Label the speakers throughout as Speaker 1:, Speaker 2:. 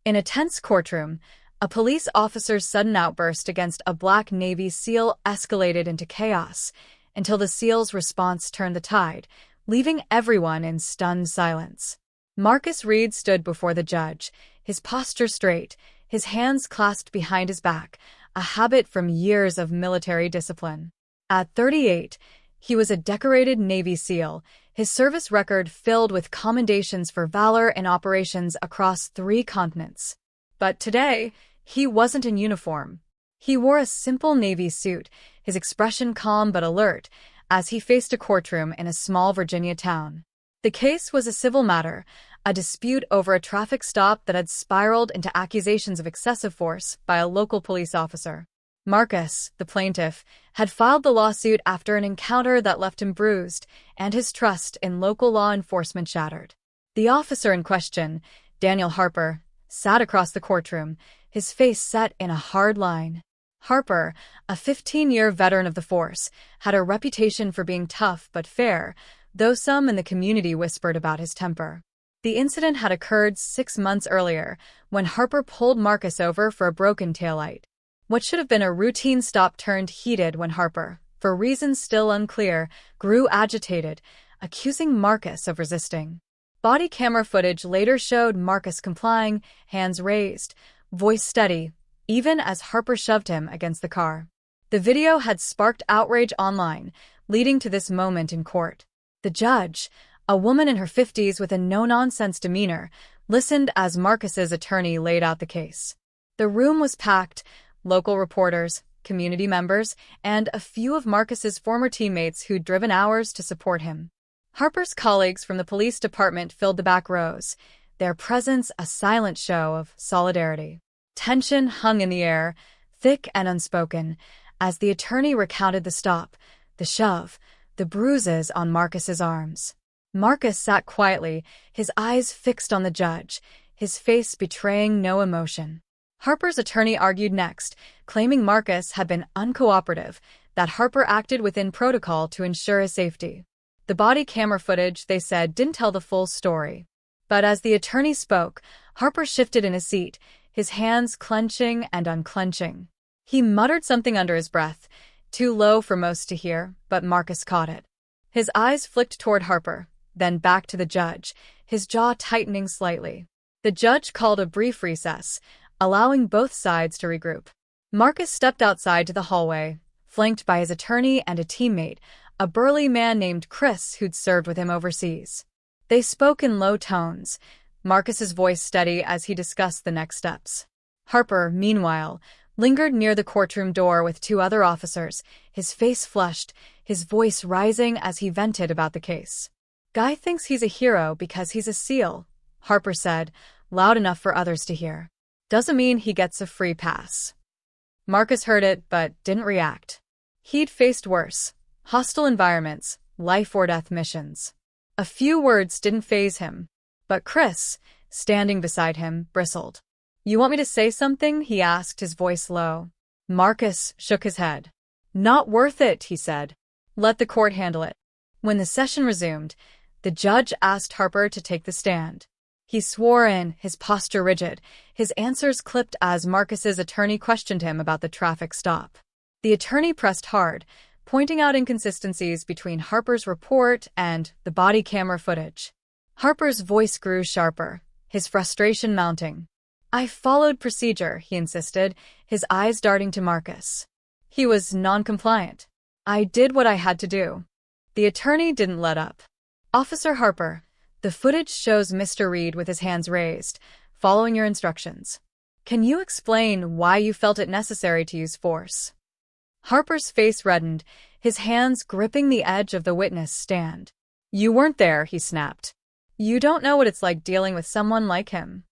Speaker 1: In a tense courtroom, a police officer's sudden outburst against a black Navy SEAL escalated into chaos until the SEAL's response turned the tide, leaving everyone in stunned silence. Marcus Reed stood before the judge, his posture straight, his hands clasped behind his back, a habit from years of military discipline. At 38, he was a decorated Navy SEAL, his service record filled with commendations for valor in operations across 3 continents. But today, he wasn't in uniform. He wore a simple Navy suit, his expression calm but alert, as he faced a courtroom in a small Virginia town. The case was a civil matter, a dispute over a traffic stop that had spiraled into accusations of excessive force by a local police officer. Marcus, the plaintiff, had filed the lawsuit after an encounter that left him bruised and his trust in local law enforcement shattered. The officer in question, Daniel Harper, sat across the courtroom, his face set in a hard line. Harper, a 15-year veteran of the force, had a reputation for being tough but fair, though some in the community whispered about his temper. The incident had occurred 6 months earlier, when Harper pulled Marcus over for a broken taillight. What should have been a routine stop turned heated when Harper, for reasons still unclear, grew agitated, accusing Marcus of resisting. Body camera footage later showed Marcus complying, hands raised, voice steady, even as Harper shoved him against the car. The video had sparked outrage online, leading to this moment in court. The judge, a woman in her 50s with a no-nonsense demeanor, listened as Marcus's attorney laid out the case. The room was packed, local reporters, community members, and a few of Marcus's former teammates who'd driven hours to support him. Harper's colleagues from the police department filled the back rows, their presence a silent show of solidarity. Tension hung in the air, thick and unspoken, as the attorney recounted the stop, the shove, the bruises on Marcus's arms. Marcus sat quietly, his eyes fixed on the judge, his face betraying no emotion. Harper's attorney argued next, claiming Marcus had been uncooperative, that Harper acted within protocol to ensure his safety. The body camera footage, they said, didn't tell the full story. But as the attorney spoke, Harper shifted in his seat, his hands clenching and unclenching. He muttered something under his breath, too low for most to hear, but Marcus caught it. His eyes flicked toward Harper, then back to the judge, his jaw tightening slightly. The judge called a brief recess, allowing both sides to regroup. Marcus stepped outside to the hallway, flanked by his attorney and a teammate, a burly man named Chris who'd served with him overseas. They spoke in low tones, Marcus's voice steady as he discussed the next steps. Harper, meanwhile, lingered near the courtroom door with 2 other officers, his face flushed, his voice rising as he vented about the case. "Guy thinks he's a hero because he's a SEAL," Harper said, loud enough for others to hear. "Doesn't mean he gets a free pass." Marcus heard it but didn't react. He'd faced worse. Hostile environments, life-or-death missions. A few words didn't faze him. But Chris, standing beside him, bristled. "You want me to say something?" he asked, his voice low. Marcus shook his head. "Not worth it," he said. "Let the court handle it." When the session resumed, the judge asked Harper to take the stand. He swore in, his posture rigid, his answers clipped as Marcus's attorney questioned him about the traffic stop. The attorney pressed hard, pointing out inconsistencies between Harper's report and the body camera footage. Harper's voice grew sharper, his frustration mounting. "I followed procedure," he insisted, his eyes darting to Marcus. He was non-compliant. "I did what I had to do." The attorney didn't let up. "Officer Harper, the footage shows Mr. Reed with his hands raised, following your instructions. Can you explain why you felt it necessary to use force?" Harper's face reddened, his hands gripping the edge of the witness stand. "You weren't there," he snapped. "You don't know what it's like dealing with someone like him."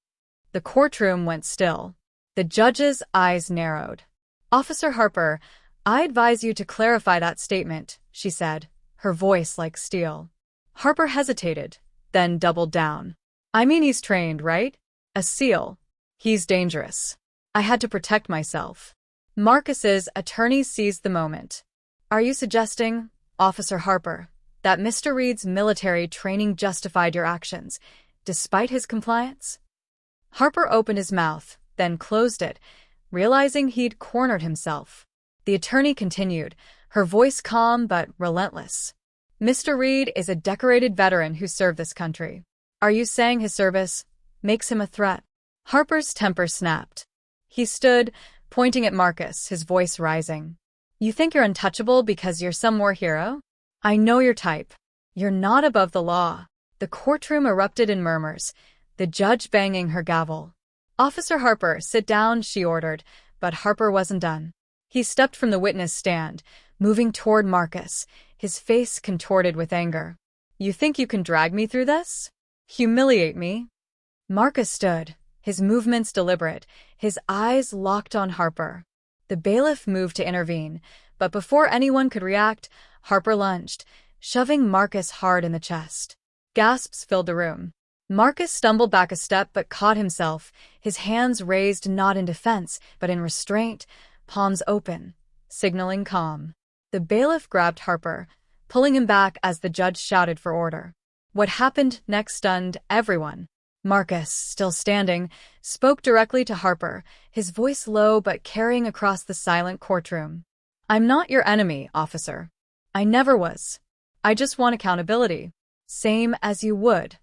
Speaker 1: The courtroom went still. The judge's eyes narrowed. "Officer Harper, I advise you to clarify that statement," she said, her voice like steel. Harper hesitated, then doubled down. "I mean, he's trained, right? A SEAL. He's dangerous. I had to protect myself." Marcus's attorney seized the moment. "Are you suggesting, Officer Harper, that Mr. Reed's military training justified your actions, despite his compliance?" Harper opened his mouth, then closed it, realizing he'd cornered himself. The attorney continued, her voice calm but relentless. Mr. Reed is a decorated veteran who served this country. Are you saying his service makes him a threat? Harper's temper snapped. He stood, pointing at Marcus, his voice rising. You think you're untouchable because you're some war hero? I know your type. You're not above the law. The courtroom erupted in murmurs, the judge banging her gavel. Officer Harper, sit down, she ordered, but Harper wasn't done. He stepped from the witness stand, moving toward Marcus, his face contorted with anger. You think you can drag me through this? Humiliate me? Marcus stood, his movements deliberate, his eyes locked on Harper. The bailiff moved to intervene, but before anyone could react, Harper lunged, shoving Marcus hard in the chest. Gasps filled the room. Marcus stumbled back a step but caught himself, his hands raised not in defense but in restraint, palms open, signaling calm. The bailiff grabbed Harper, pulling him back as the judge shouted for order. What happened next stunned everyone. Marcus, still standing, spoke directly to Harper, his voice low but carrying across the silent courtroom. I'm not your enemy, officer. I never was. I just want accountability. Same as you would.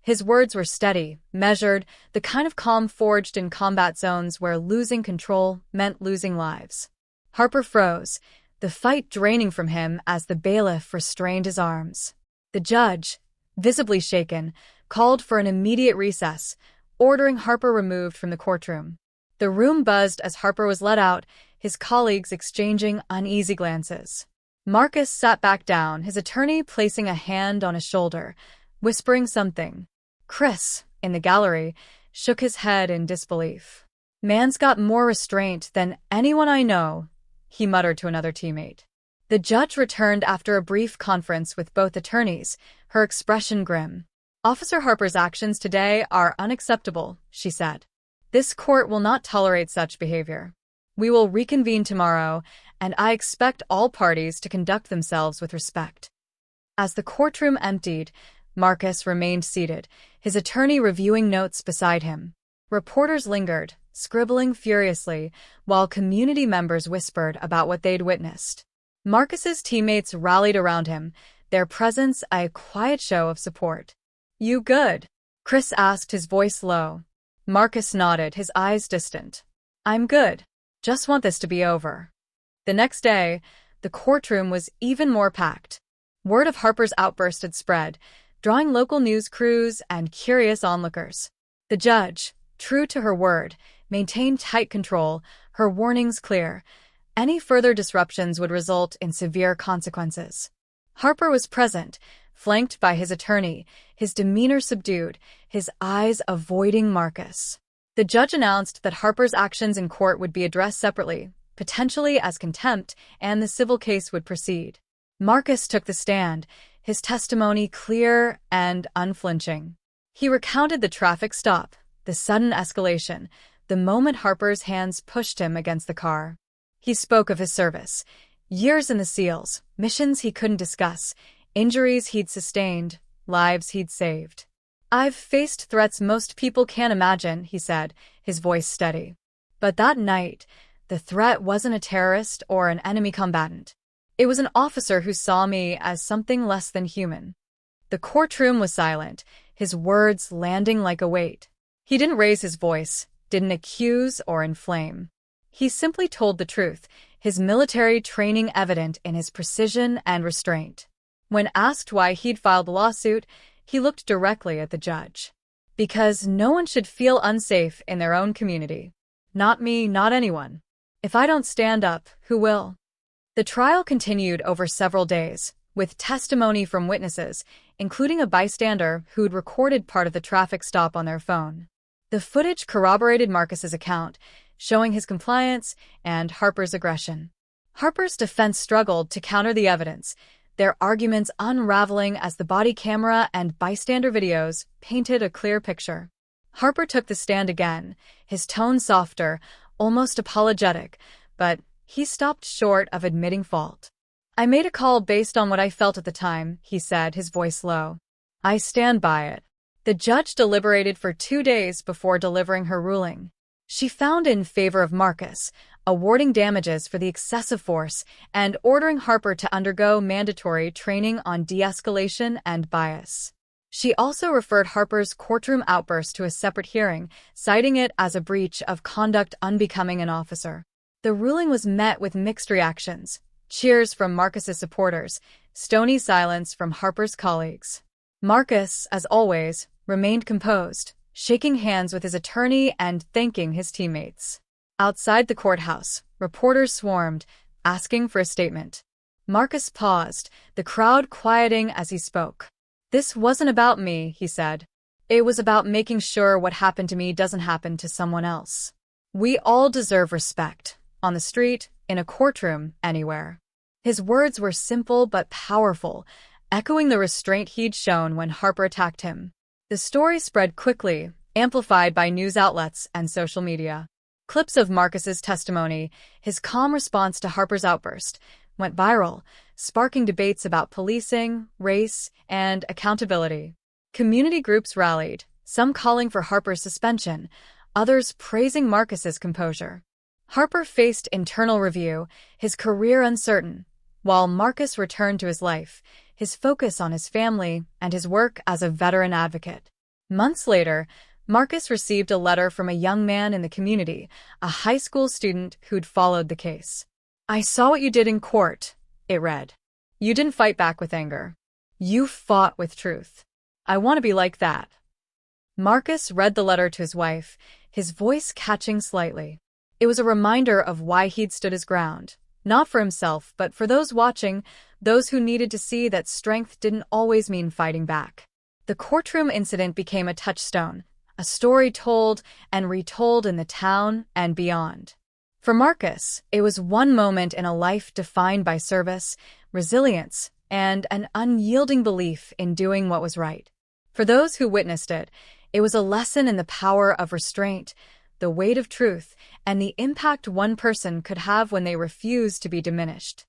Speaker 1: His words were steady, measured, the kind of calm forged in combat zones where losing control meant losing lives. Harper froze, the fight draining from him as the bailiff restrained his arms. The judge, visibly shaken, called for an immediate recess, ordering Harper removed from the courtroom. The room buzzed as Harper was let out, his colleagues exchanging uneasy glances. Marcus sat back down, his attorney placing a hand on his shoulder, whispering something. Chris, in the gallery, shook his head in disbelief. Man's got more restraint than anyone I know, he muttered to another teammate. The judge returned after a brief conference with both attorneys, her expression grim. Officer Harper's actions today are unacceptable, she said. This court will not tolerate such behavior. We will reconvene tomorrow, and I expect all parties to conduct themselves with respect. As the courtroom emptied, Marcus remained seated, his attorney reviewing notes beside him. Reporters lingered, scribbling furiously, while community members whispered about what they'd witnessed. Marcus's teammates rallied around him, their presence a quiet show of support. You good? Chris asked, his voice low. Marcus nodded, his eyes distant. I'm good. Just want this to be over. The next day, the courtroom was even more packed. Word of Harper's outburst had spread, drawing local news crews and curious onlookers. The judge, true to her word, maintained tight control, her warnings clear. Any further disruptions would result in severe consequences. Harper was present, flanked by his attorney, his demeanor subdued, his eyes avoiding Marcus. The judge announced that Harper's actions in court would be addressed separately, potentially as contempt, and the civil case would proceed. Marcus took the stand, his testimony clear and unflinching. He recounted the traffic stop, the sudden escalation, the moment Harper's hands pushed him against the car. He spoke of his service, years in the SEALs, missions he couldn't discuss, injuries he'd sustained, lives he'd saved. I've faced threats most people can't imagine, he said, his voice steady. But that night, the threat wasn't a terrorist or an enemy combatant. It was an officer who saw me as something less than human. The courtroom was silent, his words landing like a weight. He didn't raise his voice, didn't accuse or inflame. He simply told the truth, his military training evident in his precision and restraint. When asked why he'd filed the lawsuit, he looked directly at the judge. Because no one should feel unsafe in their own community. Not me, not anyone. If I don't stand up, who will? The trial continued over several days, with testimony from witnesses, including a bystander who'd recorded part of the traffic stop on their phone. The footage corroborated Marcus's account, showing his compliance and Harper's aggression. Harper's defense struggled to counter the evidence, their arguments unraveling as the body camera and bystander videos painted a clear picture. Harper took the stand again, his tone softer, almost apologetic, but he stopped short of admitting fault. I made a call based on what I felt at the time, he said, his voice low. I stand by it. The judge deliberated for 2 days before delivering her ruling. She found in favor of Marcus, awarding damages for the excessive force and ordering Harper to undergo mandatory training on de-escalation and bias. She also referred Harper's courtroom outburst to a separate hearing, citing it as a breach of conduct unbecoming an officer. The ruling was met with mixed reactions: cheers from Marcus's supporters, stony silence from Harper's colleagues. Marcus, as always, remained composed, shaking hands with his attorney and thanking his teammates. Outside the courthouse, reporters swarmed, asking for a statement. Marcus paused, the crowd quieting as he spoke. "This wasn't about me," he said. "It was about making sure what happened to me doesn't happen to someone else. We all deserve respect, on the street, in a courtroom, anywhere." His words were simple but powerful, echoing the restraint he'd shown when Harper attacked him. The story spread quickly, amplified by news outlets and social media. Clips of Marcus's testimony, his calm response to Harper's outburst, went viral, sparking debates about policing, race, and accountability. Community groups rallied, some calling for Harper's suspension, others praising Marcus's composure. Harper faced internal review, his career uncertain, while Marcus returned to his life, his focus on his family and his work as a veteran advocate. Months later, Marcus received a letter from a young man in the community, a high school student who'd followed the case. "I saw what you did in court," it read. "You didn't fight back with anger. You fought with truth. I want to be like that." Marcus read the letter to his wife, his voice catching slightly. It was a reminder of why he'd stood his ground, not for himself, but for those watching, those who needed to see that strength didn't always mean fighting back. The courtroom incident became a touchstone, a story told and retold in the town and beyond. For Marcus, it was one moment in a life defined by service, resilience, and an unyielding belief in doing what was right. For those who witnessed it, it was a lesson in the power of restraint, the weight of truth, and the impact one person could have when they refused to be diminished.